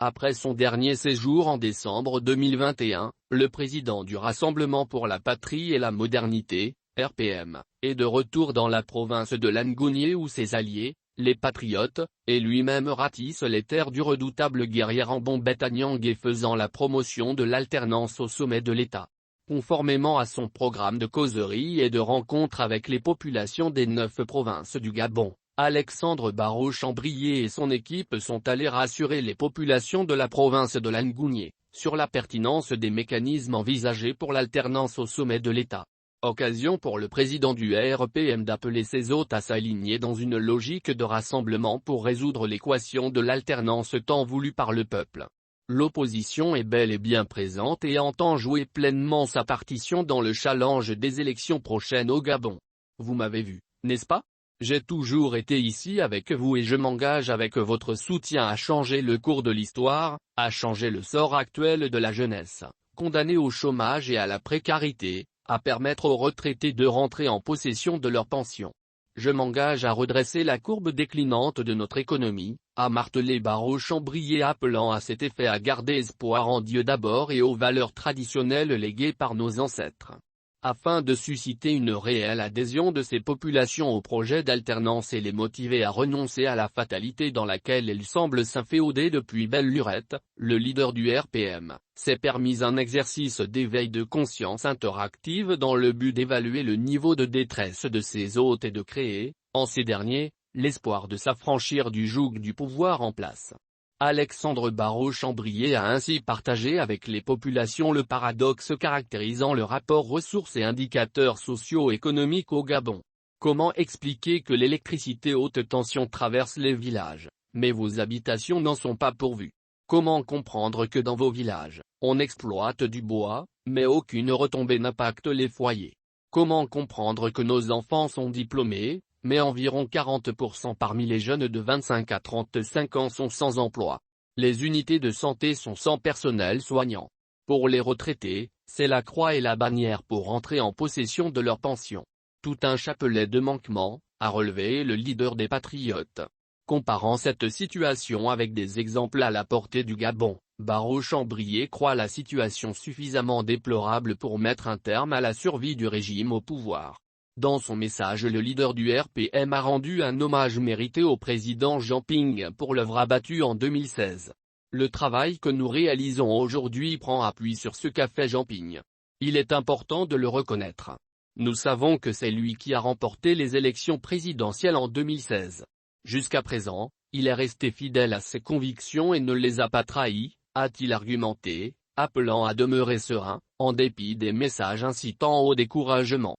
Après son dernier séjour en décembre 2021, le président du Rassemblement pour la Patrie et la Modernité, RPM, est de retour dans la province de l'Angounié où ses alliés, les Patriotes, et lui-même ratissent les terres du redoutable guerrier Ambon-Betanyang faisant la promotion de l'alternance au sommet de l'État. Conformément à son programme de causerie et de rencontres avec les populations des 9 provinces du Gabon, Alexandre Barrot-Chambrier et son équipe sont allés rassurer les populations de la province de l'Angounié, sur la pertinence des mécanismes envisagés pour l'alternance au sommet de l'État. Occasion pour le président du RPM d'appeler ses hôtes à s'aligner dans une logique de rassemblement pour résoudre l'équation de l'alternance tant voulue par le peuple. L'opposition est bel et bien présente et entend jouer pleinement sa partition dans le challenge des élections prochaines au Gabon. Vous m'avez vu, n'est-ce pas? J'ai toujours été ici avec vous et je m'engage avec votre soutien à changer le cours de l'histoire, à changer le sort actuel de la jeunesse, condamnée au chômage et à la précarité, à permettre aux retraités de rentrer en possession de leur pension. Je m'engage à redresser la courbe déclinante de notre économie, a martelé Barrot-Chambrier appelant à cet effet à garder espoir en Dieu d'abord et aux valeurs traditionnelles léguées par nos ancêtres. Afin de susciter une réelle adhésion de ces populations au projet d'alternance et les motiver à renoncer à la fatalité dans laquelle elles semblent s'inféoder depuis belle lurette, le leader du RPM s'est permis un exercice d'éveil de conscience interactive dans le but d'évaluer le niveau de détresse de ses hôtes et de créer, en ces derniers, l'espoir de s'affranchir du joug du pouvoir en place. Alexandre Barrot-Chambrier a ainsi partagé avec les populations le paradoxe caractérisant le rapport ressources et indicateurs socio-économiques au Gabon. Comment expliquer que l'électricité haute tension traverse les villages, mais vos habitations n'en sont pas pourvues? Comment comprendre que dans vos villages, on exploite du bois, mais aucune retombée n'impacte les foyers? Comment comprendre que nos enfants sont diplômés, mais environ 40% parmi les jeunes de 25 à 35 ans sont sans emploi? Les unités de santé sont sans personnel soignant. Pour les retraités, c'est la croix et la bannière pour entrer en possession de leur pension. Tout un chapelet de manquements, a relevé le leader des Patriotes. Comparant cette situation avec des exemples à la portée du Gabon, Barrot-Chambrier croit la situation suffisamment déplorable pour mettre un terme à la survie du régime au pouvoir. Dans son message, le leader du RPM a rendu un hommage mérité au président Jean Ping pour l'œuvre abattue en 2016. Le travail que nous réalisons aujourd'hui prend appui sur ce qu'a fait Jean Ping. Il est important de le reconnaître. Nous savons que c'est lui qui a remporté les élections présidentielles en 2016. Jusqu'à présent, il est resté fidèle à ses convictions et ne les a pas trahies, a-t-il argumenté, appelant à demeurer serein, en dépit des messages incitant au découragement.